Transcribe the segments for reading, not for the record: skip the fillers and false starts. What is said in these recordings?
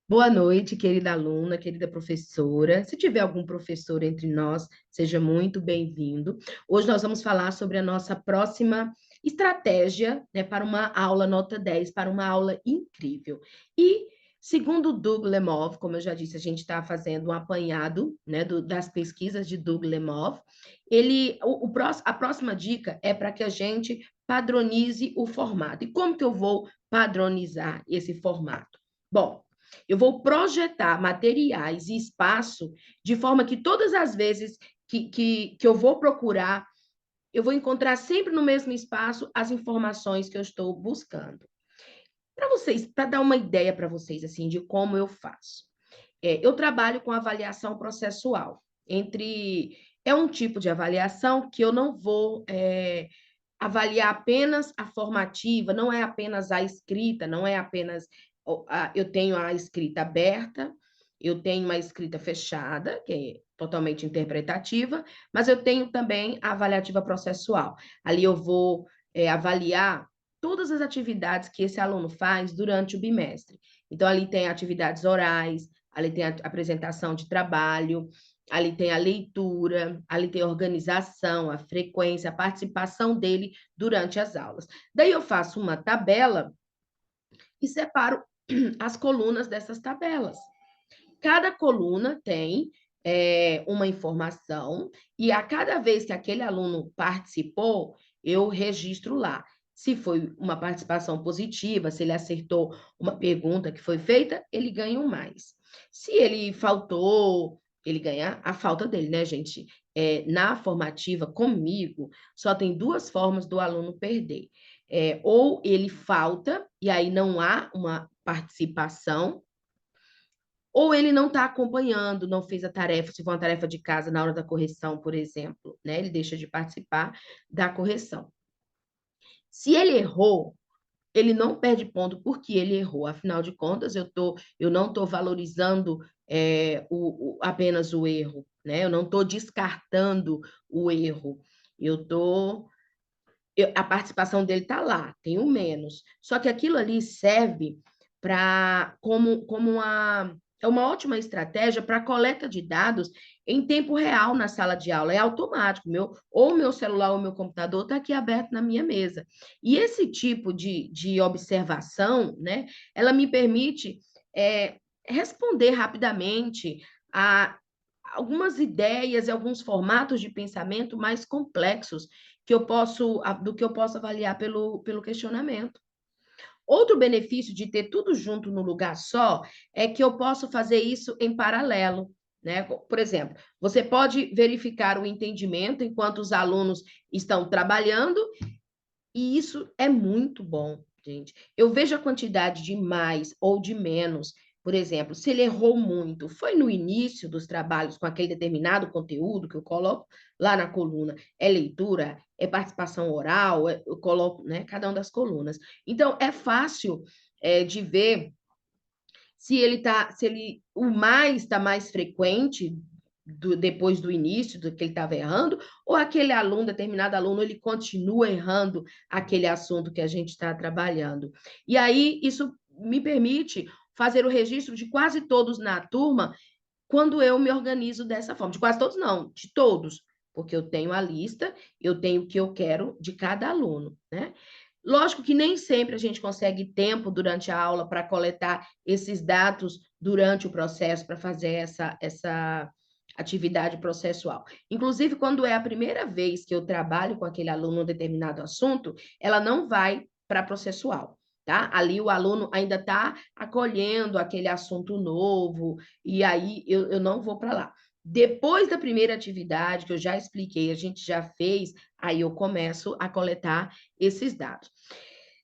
Boa noite, querida aluna, querida professora. Se tiver algum professor entre nós, seja muito bem-vindo. Hoje nós vamos falar sobre a nossa próxima estratégia, né, para uma aula nota 10, para uma aula incrível. E, segundo Doug Lemov, como eu já disse, a gente está fazendo um apanhado, né, das pesquisas de Doug Lemov. A próxima dica é para que a gente padronize o formato. E como que eu vou padronizar esse formato? Bom, eu vou projetar materiais e espaço de forma que todas as vezes que eu vou procurar, eu vou encontrar sempre no mesmo espaço as informações que eu estou buscando. Para vocês, para dar uma ideia para vocês assim de como eu faço. Eu trabalho com avaliação processual. É um tipo de avaliação que eu não vou avaliar apenas a formativa, não é apenas a escrita, não é apenas. Eu tenho a escrita aberta, eu tenho uma escrita fechada, que é totalmente interpretativa, mas eu tenho também a avaliativa processual. Ali eu vou avaliar todas as atividades que esse aluno faz durante o bimestre. Então, ali tem atividades orais, ali tem a apresentação de trabalho, ali tem a leitura, ali tem a organização, a frequência, a participação dele durante as aulas. Daí eu faço uma tabela e separo as colunas dessas tabelas. Cada coluna tem uma informação e a cada vez que aquele aluno participou, eu registro lá. Se foi uma participação positiva, se ele acertou uma pergunta que foi feita, ele ganha um mais. Se ele faltou, ele ganha a falta dele, né, gente? Na formativa, comigo, só tem duas formas do aluno perder. Ou ele falta, e aí não há uma participação, ou ele não está acompanhando, não fez a tarefa, se for uma tarefa de casa na hora da correção, por exemplo, né? Ele deixa de participar da correção. Se ele errou, ele não perde ponto porque ele errou. Afinal de contas, eu não estou valorizando apenas o erro, né? Eu não estou descartando o erro. A participação dele está lá, tem um menos. Só que aquilo ali serve como é uma ótima estratégia para coleta de dados em tempo real na sala de aula. É automático, ou o meu celular ou o meu computador está aqui aberto na minha mesa. E esse tipo de observação, né, ela me permite responder rapidamente a algumas ideias e alguns formatos de pensamento mais complexos do que eu posso avaliar pelo questionamento. Outro benefício de ter tudo junto no lugar só é que eu posso fazer isso em paralelo. Né? Por exemplo, você pode verificar o entendimento enquanto os alunos estão trabalhando, e isso é muito bom, gente. Eu vejo a quantidade de mais ou de menos. Por exemplo, se ele errou muito, foi no início dos trabalhos com aquele determinado conteúdo que eu coloco lá na coluna. É leitura, é participação oral, eu coloco, né, cada uma das colunas. Então, é fácil de ver se o mais está mais frequente depois do início do que ele estava errando, ou aquele aluno, determinado aluno, ele continua errando aquele assunto que a gente está trabalhando. E aí, isso me permite fazer o registro de quase todos na turma quando eu me organizo dessa forma. De quase todos, não, de todos, porque eu tenho a lista, eu tenho o que eu quero de cada aluno, né? Lógico que nem sempre a gente consegue tempo durante a aula para coletar esses dados durante o processo, para fazer essa atividade processual. Inclusive, quando é a primeira vez que eu trabalho com aquele aluno um determinado assunto, ela não vai para processual. Tá? Ali o aluno ainda está acolhendo aquele assunto novo, e aí eu não vou para lá. Depois da primeira atividade, que eu já expliquei, a gente já fez, aí eu começo a coletar esses dados.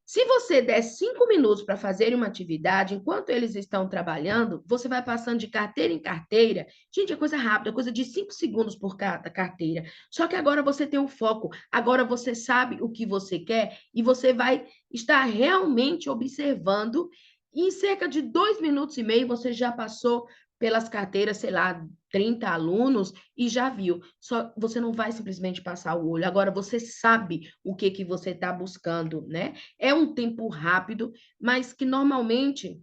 Se você der 5 minutos para fazer uma atividade, enquanto eles estão trabalhando, você vai passando de carteira em carteira. Gente, é coisa rápida, coisa de 5 segundos por cada carteira. Só que agora você tem um foco, agora você sabe o que você quer e você vai estar realmente observando. E em cerca de 2 minutos e meio, você já passou pelas carteiras, sei lá, 30 alunos e já viu. Só você não vai simplesmente passar o olho. Agora você sabe o que você está buscando, né? É um tempo rápido, mas que normalmente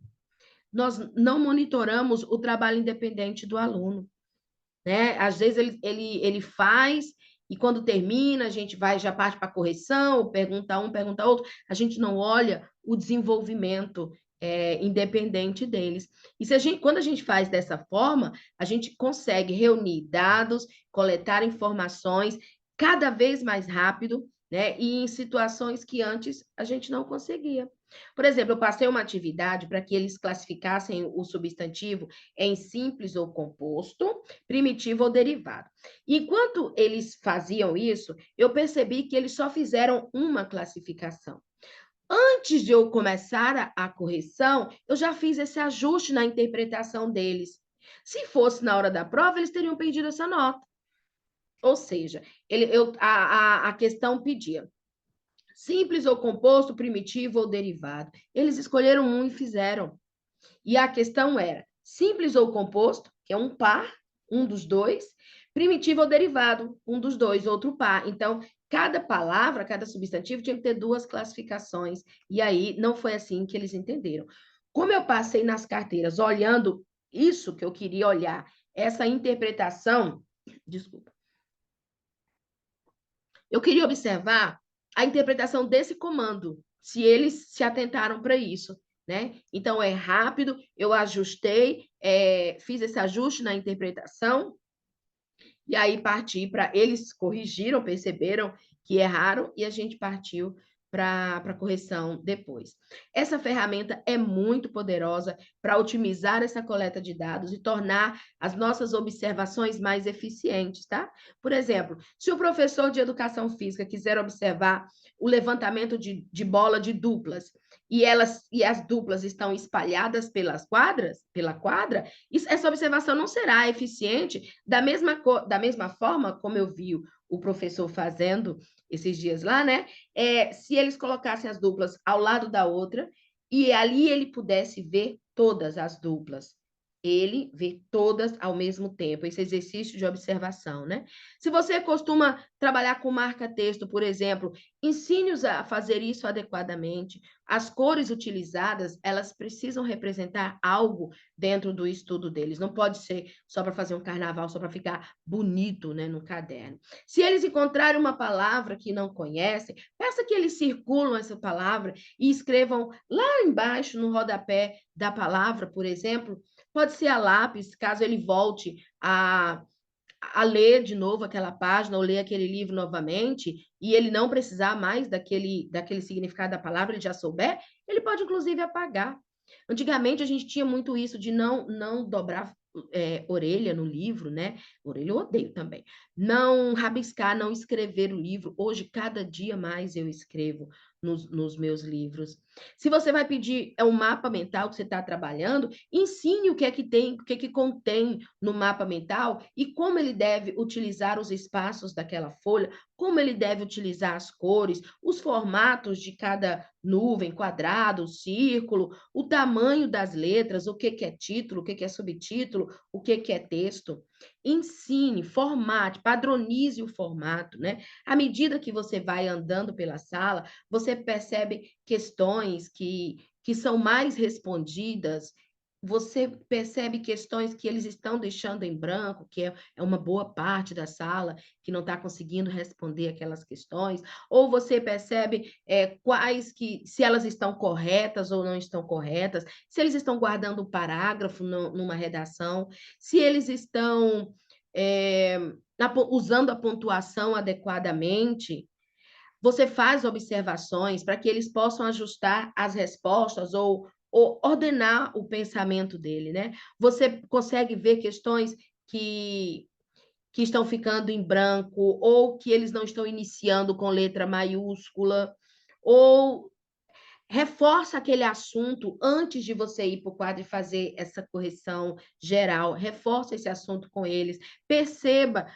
nós não monitoramos o trabalho independente do aluno, né? Às vezes ele faz e quando termina, a gente vai já parte para a correção, pergunta um, pergunta outro, a gente não olha o desenvolvimento independente deles. E se a gente, quando a gente faz dessa forma, a gente consegue reunir dados, coletar informações cada vez mais rápido, né? E em situações que antes a gente não conseguia. Por exemplo, eu passei uma atividade para que eles classificassem o substantivo em simples ou composto, primitivo ou derivado. Enquanto eles faziam isso, eu percebi que eles só fizeram uma classificação. Antes de eu começar a correção, eu já fiz esse ajuste na interpretação deles. Se fosse na hora da prova, eles teriam perdido essa nota. Ou seja, a questão pedia simples ou composto, primitivo ou derivado. Eles escolheram um e fizeram. E a questão era simples ou composto, que é um par, um dos dois, primitivo ou derivado, um dos dois, outro par. Então, cada palavra, cada substantivo tinha que ter duas classificações. E aí não foi assim que eles entenderam. Como eu passei nas carteiras olhando isso que eu queria olhar, essa interpretação, desculpa, eu queria observar a interpretação desse comando, se eles se atentaram para isso, né? Então, é rápido, eu ajustei, fiz esse ajuste na interpretação, e aí parti para. Eles corrigiram, perceberam que erraram, e a gente partiu para a correção depois. Essa ferramenta é muito poderosa para otimizar essa coleta de dados e tornar as nossas observações mais eficientes, tá? Por exemplo, se o professor de educação física quiser observar o levantamento de bola de duplas e as duplas estão espalhadas pela quadra, essa observação não será eficiente da mesma forma como eu vi o professor fazendo esses dias lá, né? Se eles colocassem as duplas ao lado da outra e ali ele pudesse ver todas as duplas. Ele vê todas ao mesmo tempo, esse exercício de observação, né? Se você costuma trabalhar com marca-texto, por exemplo, ensine-os a fazer isso adequadamente. As cores utilizadas, elas precisam representar algo dentro do estudo deles. Não pode ser só para fazer um carnaval, só para ficar bonito, né, no caderno. Se eles encontrarem uma palavra que não conhecem, peça que eles circulam essa palavra e escrevam lá embaixo no rodapé da palavra, por exemplo. Pode ser a lápis, caso ele volte a ler de novo aquela página ou ler aquele livro novamente e ele não precisar mais daquele significado da palavra, ele já souber, ele pode inclusive apagar. Antigamente a gente tinha muito isso de não dobrar orelha no livro, né? Orelha eu odeio também. Não rabiscar, não escrever o livro. Hoje, cada dia mais eu escrevo nos meus livros. Se você vai pedir um mapa mental que você está trabalhando, ensine o que é que tem, o que é que contém no mapa mental e como ele deve utilizar os espaços daquela folha, como ele deve utilizar as cores, os formatos de cada nuvem, quadrado, círculo, o tamanho das letras, o que é título, o que é subtítulo, o que é texto. Ensine, formate, padronize o formato, né? À medida que você vai andando pela sala, você percebe questões que são mais respondidas, você percebe questões que eles estão deixando em branco, que é uma boa parte da sala que não está conseguindo responder aquelas questões, ou você percebe quais que, se elas estão corretas ou não estão corretas, se eles estão guardando um parágrafo numa redação, se eles estão usando a pontuação adequadamente. Você faz observações para que eles possam ajustar as respostas ou ordenar o pensamento dele, né? Você consegue ver questões que estão ficando em branco, ou que eles não estão iniciando com letra maiúscula, ou reforça aquele assunto antes de você ir para o quadro e fazer essa correção geral, reforça esse assunto com eles, perceba,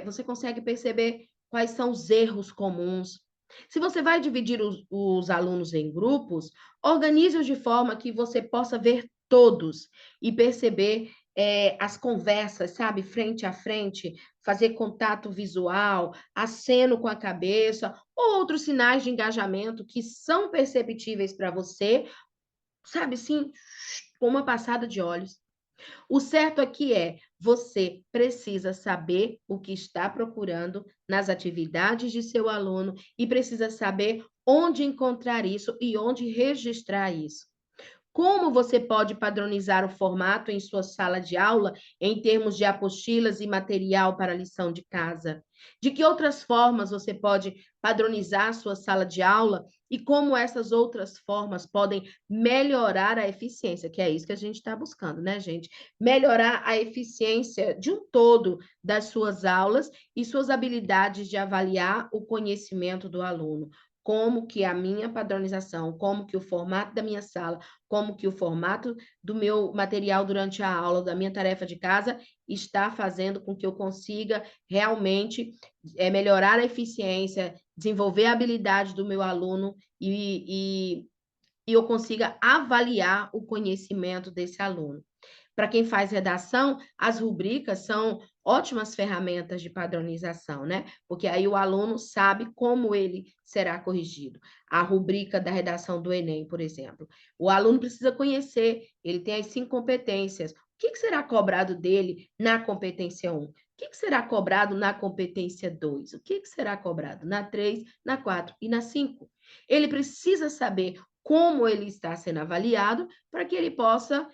você consegue perceber quais são os erros comuns. Se você vai dividir os alunos em grupos, organize-os de forma que você possa ver todos e perceber as conversas, sabe, frente a frente, fazer contato visual, aceno com a cabeça, ou outros sinais de engajamento que são perceptíveis para você, sabe, sim, com uma passada de olhos. O certo aqui é, você precisa saber o que está procurando nas atividades de seu aluno e precisa saber onde encontrar isso e onde registrar isso. Como você pode padronizar o formato em sua sala de aula em termos de apostilas e material para a lição de casa? De que outras formas você pode padronizar a sua sala de aula e como essas outras formas podem melhorar a eficiência, que é isso que a gente está buscando, né, gente? Melhorar a eficiência de um todo das suas aulas e suas habilidades de avaliar o conhecimento do aluno. Como que a minha padronização, como que o formato da minha sala, como que o formato do meu material durante a aula, da minha tarefa de casa, está fazendo com que eu consiga realmente melhorar a eficiência, desenvolver a habilidade do meu aluno e eu consiga avaliar o conhecimento desse aluno. Para quem faz redação, as rubricas são ótimas ferramentas de padronização, né? Porque aí o aluno sabe como ele será corrigido. A rubrica da redação do Enem, por exemplo. O aluno precisa conhecer, ele tem as 5 competências. O que será cobrado dele na competência 1? O que será cobrado na competência 2? O que será cobrado na 3, na 4 e na 5? Ele precisa saber como ele está sendo avaliado para que ele possa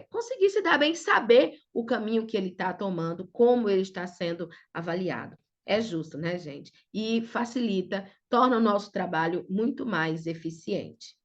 conseguir se dar bem, saber o caminho que ele está tomando, como ele está sendo avaliado. É justo, né, gente? E facilita, torna o nosso trabalho muito mais eficiente.